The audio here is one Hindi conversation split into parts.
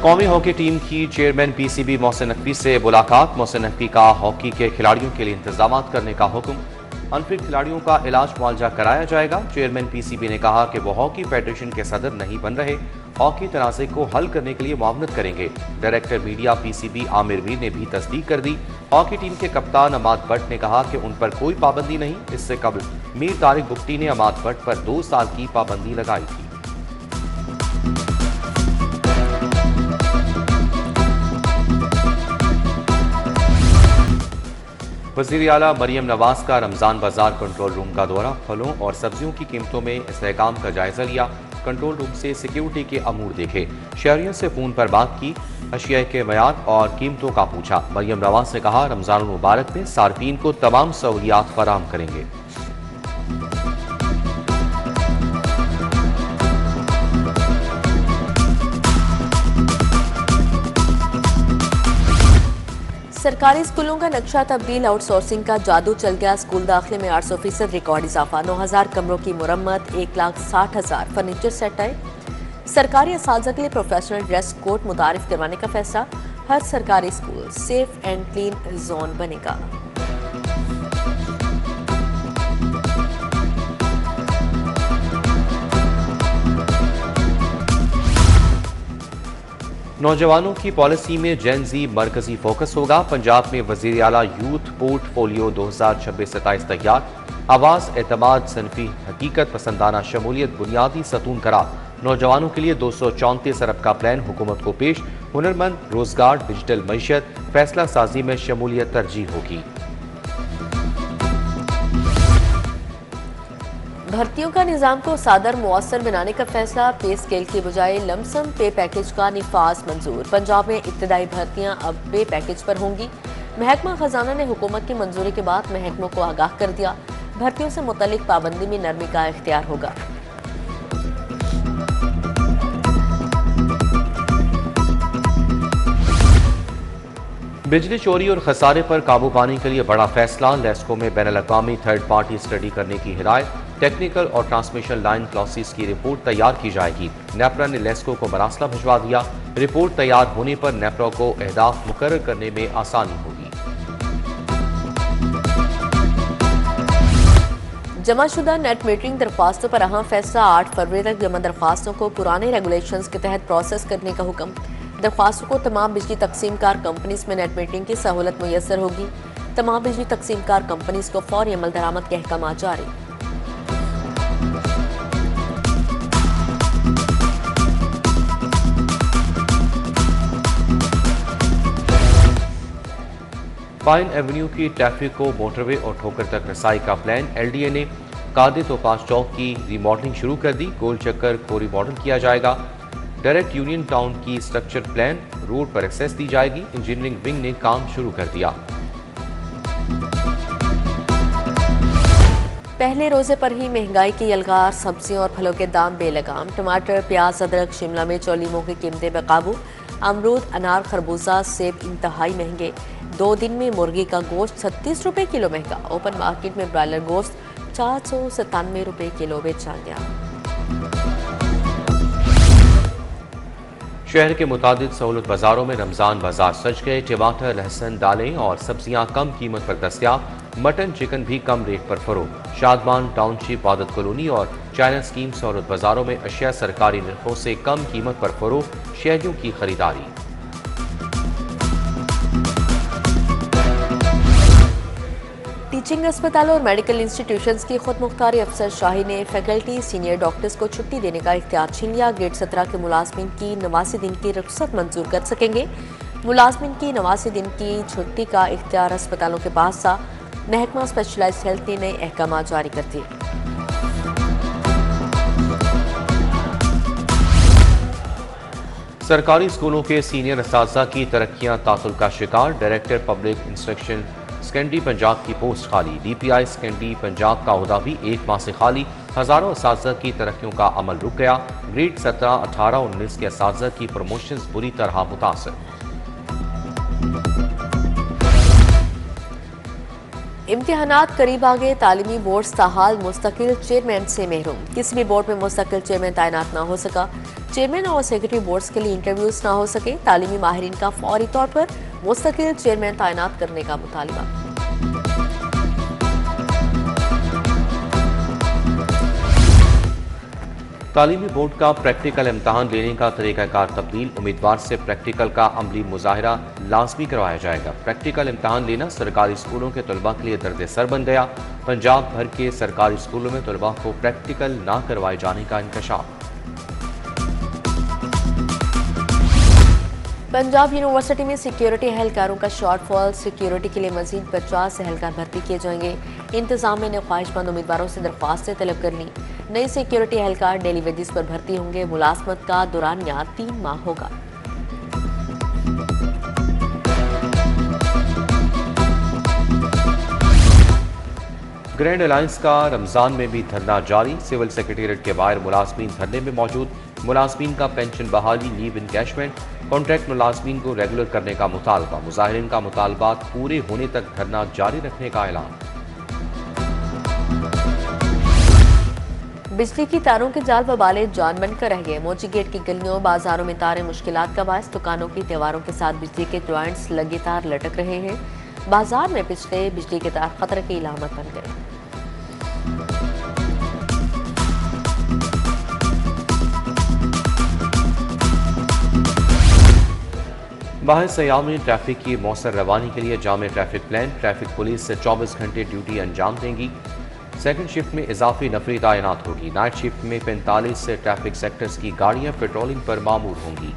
कौमी हॉकी टीम की चेयरमैन पीसीबी मोहसिन नकवी से मुलाकात। मोहसिन नकवी का हॉकी के खिलाड़ियों के लिए इंतजाम करने का हुक्म। अनफिट खिलाड़ियों का इलाज मुआवजा कराया जाएगा। चेयरमैन पीसीबी ने कहा कि वो हॉकी फेडरेशन के सदर नहीं बन रहे, हॉकी तनाज़े को हल करने के लिए मुआवनत करेंगे। Director media PCB Aamir Mir ने भी तस्दीक कर दी। हॉकी टीम के कप्तान अमाद भट्ट ने कहा कि उन पर कोई पाबंदी नहीं। इससे कबल मीर तारिक बुख्ती ने अमाद भट्ट पर 2 साल की पाबंदी लगाई थी। वज़ीर आला मरियम नवाज का रमज़ान बाजार कंट्रोल रूम का दौरा। फलों और सब्जियों की कीमतों में इस्तेहकाम का जायजा लिया। कंट्रोल रूम से सिक्योरिटी के अमूर देखे। शहरियों से फ़ोन पर बात की। अशिया के मयार और कीमतों का पूछा। मरियम नवाज ने कहा रमज़ान मुबारक में सार्फिन को तमाम सहूलियात फराहम करेंगे। सरकारी स्कूलों का नक्शा तब्दील, आउटसोर्सिंग का जादू चल गया। स्कूल दाखिले में 800% रिकॉर्ड इजाफा। 9000 कमरों की मुरम्मत, 1,60,000 फर्नीचर सेट आए। सरकारी असातिज़ा के लिए प्रोफेशनल ड्रेस कोड मुतारिफ करवाने का फैसला। हर सरकारी school safe and clean zone बनेगा। नौजवानों की पॉलिसी में जेन जी मरकजी फोकस होगा। पंजाब में वज़ीर आला यूथ पोर्टफोलियो 2026-27 तैयार। आवाज़, एतमाद, सनफी हकीकत पसंदाना शमूलियत बुनियादी सतून करार। नौजवानों के लिए 234 अरब का प्लान हुकूमत को पेश। हुनरमंद, रोजगार, डिजिटल मईशत, फैसला साजी में शमूलियत तरजीह होगी। भर्तियों का निज़ाम को सादर मुअस्सर बनाने का फैसला। पे स्केल की बजाय लमसम पे पैकेज का निफाज मंजूर। पंजाब में इब्तदाई भर्तियां अब पे पैकेज पर होंगी। महकमा खजाना ने हुकूमत की मंजूरी के बाद महकमों को आगाह कर दिया। भर्तियों से मुतल्लिक पाबंदी में नरमी का इख्तियार होगा। बिजली चोरी और खसारे पर काबू पाने के लिए बड़ा फैसला। लेस्को में बैनुल-अक़वामी थर्ड पार्टी स्टडी करने की हिदायत। टेक्निकल और ट्रांसमिशन लाइन क्लॉसेस की रिपोर्ट तैयार की जाएगी। नेपरा ने लेस्को को मरासला भिजवा दिया। रिपोर्ट तैयार होने पर नेपरा को अहदाफ मुकर्रर करने में आसानी होगी। जमाशुदा नेट मीटरिंग दरख्वास्तों पर अहम फैसला। 8 फरवरी तक जमा दरख्वास्तों को पुराने रेगुलेशंस के तहत प्रोसेस करने का हुक्म। दरख्वास्तों को तमाम बिजली तकसीमकार कंपनीज में नेट मीटरिंग की सहूलत मुयसर होगी। तमाम बिजली तकसीमकार कंपनीज को फौरी अमल दरामद के अहकाम जारी। पाइन एवेन्यू की ट्रैफिक को मोटरवे और ठोकर तक रसाई का प्लान। एलडीए ने कादिर तोपास चौक की रीमॉडलिंग शुरू कर दी। गोल चक्कर को रीमॉडल किया जाएगा। डायरेक्ट यूनियन टाउन की स्ट्रक्चर प्लान, रोड पर एक्सेस दी जाएगी। इंजीनियरिंग विंग ने काम शुरू कर दिया। पहले रोजे पर ही महंगाई की यलगार। सब्जियों और फलों के दाम बेलगाम। टमाटर, प्याज, अदरक, शिमला मिर्च और लीमों की कीमतें बेकाबू। अमरूद, अनार, खरबूजा, सेब इंतहाई महंगे। 2 दिन में मुर्गी का गोश्त 36 रुपए किलो महंगा। ओपन मार्केट में ब्रायलर गोश्त 497 रुपए किलो बेचा गया। शहर के मुतादिद सहूलत बाजारों में रमजान बाजार सज गए। टमाटर, लहसुन, दालें और सब्जियां कम कीमत पर दस्तियाब। मटन, चिकन भी कम रेट पर फरोख्त। शादमान टाउनशिप, आदत कॉलोनी और चाइना स्कीम सहूलत बाजारों में अशिया सरकारी नरखों से कम कीमत पर फरोख्त। शहरियों की खरीदारी। टीचिंग अस्पतालों और मेडिकल इंस्टीट्यूशंस की खुद मुख्तारी। अफसर शाही ने फैकल्टी, सीनियर डॉक्टर्स को छुट्टी देने का इख्तियार छीन लिया। ग्रेड 17 के मुलाजमिन की 89 दिन की रुख्सत मंजूर कर सकेंगे। मुलाजमिन की 89 दिन की छुट्टी का इख्तियार अस्पतालों के पास था। महकमा स्पेशलाइज्ड हेल्थ ने नए अहकाम जारी कर दिए। सरकारी स्कूलों के सीनियर असातिज़ा की तरक्कियां तातुल का शिकार। Director public instruction secondary Punjab की पोस्ट खाली। डीपीआई सेकेंडरी पंजाब का ओहदा भी 1 माह से खाली। हजारों असातिज़ा की तरक्कियों का अमल रुक गया। ग्रेड 17, 18, 19 के असातिज़ा की प्रमोशंस बुरी तरह मुतासर। इम्तिहानात करीब आ गए, तालीमी बोर्ड ताहाल मुस्तकिल चेयरमैन से महरूम। किसी भी बोर्ड में मुस्तकिल चेयरमैन तैनात न हो सका। चेयरमैन और सेक्रेटरी बोर्ड्स के लिए इंटरव्यूज न हो सके। तालीमी माहिरीन का फौरी तौर पर मुस्तकिल चेयरमैन तैनात करने का मुतालबा। तालीमी बोर्ड का प्रैक्टिकल इम्तहान लेने का तरीकाकार तब्दील। उम्मीदवार से प्रैक्टिकल का अमली मुजाहिरा लाजमी करवाया जाएगा। प्रैक्टिकल इम्तहान लेना सरकारी स्कूलों के तलबा के लिए दर्द सर बन गया। पंजाब भर के सरकारी स्कूलों में तलबा को प्रैक्टिकल ना करवाए जाने का इंकशाफ। पंजाब यूनिवर्सिटी में सिक्योरिटी एहलकारों का शॉर्टफॉल। सिक्योरिटी के लिए मजीद 50 एहलकार भर्ती किए जाएंगे। इंतजामिया ने ख्वाहिशमंद उम्मीदवारों से दरख्वास्तें तलब कर ली। नए सिक्योरिटी एहलकार डेली वेजेस पर भर्ती होंगे। मुलाजमत का दौरानिया 3 माह होगा। ग्रैंड अलायंस का रमजान में भी धरना जारी। सिविल सेक्रेटेरिएट के बाहर मुलाजमीन धरने में मौजूद। मुलाजमीन का पेंशन बहाली, लीव इनकैशमेंट, कॉन्ट्रैक्ट मुलाजमीन को रेगुलर करने का मुतालबा। मुजाहिरीन का मुतालबात पूरे होने तक धरना जारी रखने का ऐलान। बिजली की तारों के जाल बबाले जान बनकर रह गए। मोची गेट की गलियों बाजारों में तारें मुश्किलात का बायस। दुकानों की दीवारों के साथ बिजली के जॉइंट्स लगे तार लटक रहे हैं। बाजार में पिछले बिजली के तार खतरे की इलामत बन गए। बाहर सयाम में ट्रैफिक की मौसर रवानी के लिए जामे ट्रैफिक प्लान। ट्रैफिक पुलिस से 24 घंटे ड्यूटी अंजाम देंगी। सेकंड शिफ्ट में इजाफी नफरी तैनात होगी। नाइट शिफ्ट में 45 से ट्रैफिक सेक्टर्स की गाड़ियां पेट्रोलिंग पर मामूर होंगी।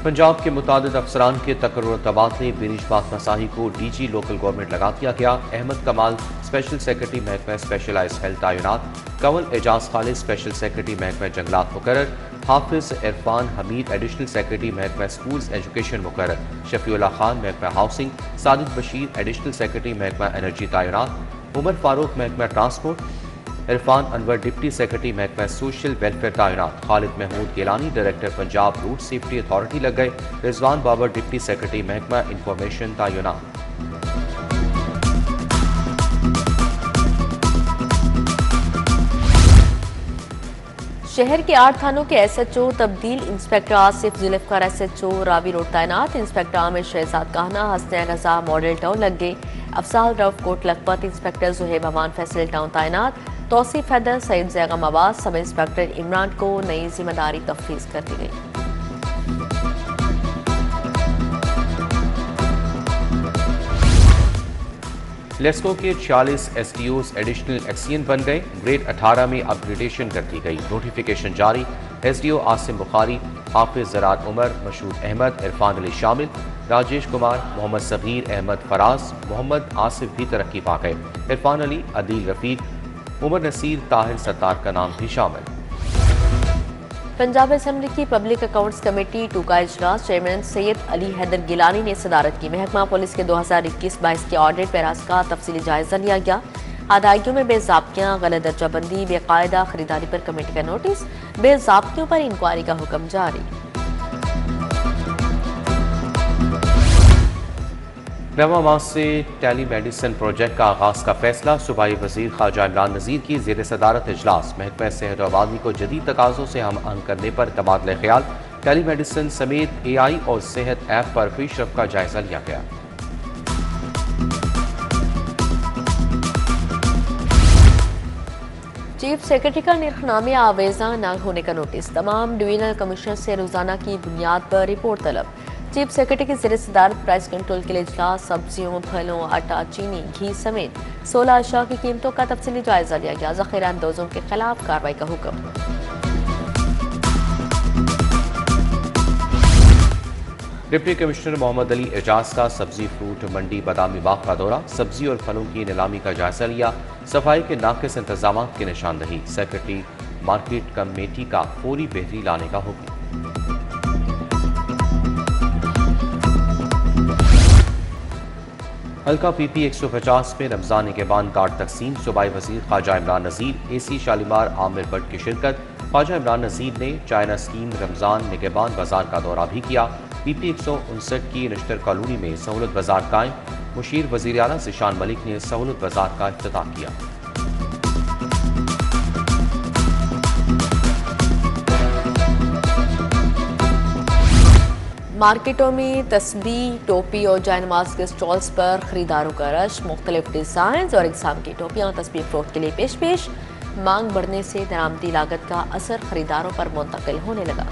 पंजाब के मुतादिद अफसरान के तकर्रुर तबादले। बिरिश बात मसाही को डीजी लोकल गवर्नमेंट लगा दिया गया। अहमद कमाल स्पेशल सेक्रेटरी महकमा स्पेशलाइज्ड हेल्थ तैनात। कंवल एजाज खालिद स्पेशल सेक्रेटरी महकमा जंगलात मुकर्रर। हाफिज इरफान हमीद एडिशनल सेक्रेटरी महकमा स्कूल्स एजुकेशन मुकर्रर। शफीउल्लाह खान महकमा housing. Sadiq Bashir additional secretary महकमा एनर्जी तैनात। उमर फारूक महकमा transport. Irfan Anwar deputy secretary महकमा सोशल वेलफेयर तैनात। Khalid Mahmood Gilani director Punjab route safety authority लग गए। रिजवान बाबर डिप्टी सेक्रेटरी महकमा इंफॉर्मेशन तैनात। शहर के 8 थानों के SHO तब्दील। Inspector Asif Zulfikar SHO Ravi road तैनात। इंस्पेक्टर आमिर शहजाद कहना हसनैन रजा मॉडल टाउन लग गए। अफसाल रफ कोट लखपत। इंस्पेक्टर जुहेब अमान फैसल टाउन तैनात। तौसीफ हैदर सईद जैगम आवाज सब इंस्पेक्टर इमरान को नई जिम्मेदारी तफवीज कर दी गई। लेस्को के 46 SDOs एडिशनल एक्सियन बन गए। ग्रेड 18 में अपग्रेडेशन कर दी गई। नोटिफिकेशन जारी। SDO आसिम बुखारी, हाफिज ज़रात उमर, मशहूद अहमद, इरफान अली शामिल। राजेश कुमार, मोहम्मद सबीर अहमद फराज, मोहम्मद आसिफ भी तरक्की पा गए। इरफान अली, अदील रफीक, उमर नसीर, ताहिर सत्तार का नाम भी शामिल। पंजाब असेंबली की पब्लिक अकाउंट्स कमेटी 2 का इजलास। चेयरमैन सैयद अली हैदर गिलानी ने सदारत की। महकमा पुलिस के 2021-22 के ऑडिट पैरास का तफसीली जायजा लिया गया। अदायगियों में बेज़ाब्तियाँ, गलत दर्जाबंदी, बेकायदा खरीदारी पर कमेटी का नोटिस। बेज़ाब्तियों पर इंक्वायरी का हुक्म जारी। रवा माह से टेली मेडिसिन प्रोजेक्ट का आगाज का फैसला। सूबाई वजीर ख्वाजा इमरान नज़ीर की ज़ेर सदारत इजलास। महकमा सेहत और आबादी को जदीद तकाज़ों से हम आहंग करने पर तबादला ख्याल। टेली मेडिसिन समेत AI और सेहत ऐप पर पेशरफ का जायजा लिया गया। चीफ सेक्रेटरी का निर्खनामे आवेजा न होने का नोटिस। तमाम डिवीजनल कमिश्नर से रोजाना की बुनियाद पर रिपोर्ट तलब। चीफ सेक्रेटरी की ज़ेर सदारत प्राइस कंट्रोल के लिए इजलास। सब्जियों, फलों, आटा, चीनी, घी समेत 16 अशिया की कीमतों का तफसीली जायजा लिया गया। ज़ख़ीरा अंदोज़ों के खिलाफ कार्रवाई का हुक्म। डिप्टी कमिश्नर मोहम्मद अली एजाज का सब्जी फ्रूट मंडी बादामी बाग का दौरा। सब्जी और फलों की नीलामी का जायजा लिया। सफाई के नाकिस इंतजाम की निशानदही। सेक्रेटरी मार्केट कमेटी का फौरी बेहतरी लाने का हुक्म। हल्का PP 150 में रमजान के बाद कार्ड तकसीम। सूबाई वजीर ख्वाजा इमरान नज़ीर, AC शालीमार आमिर भट्ट की शिरकत। ख्वाजा इमरान नज़ीर ने चाइना स्कीम रमजान निगहबान बाजार का दौरा भी किया। PP 159 की नश्तर कॉलोनी में सहूलत बाजार कायम। मुशीर वज़ीर आला ज़िशान मलिक ने सहूलत बाजार का इफ्तिताह किया। मार्केटों में तस्बीह, टोपी और जायनमाज के स्टॉल्स पर खरीदारों का रश। मुख्तलिफ डिज़ाइन और इक़साम की टोपियाँ तस्बीह फ़रोख्त के लिए पेश। मांग बढ़ने से दरामदी लागत का असर खरीदारों पर मुंतकिल होने लगा।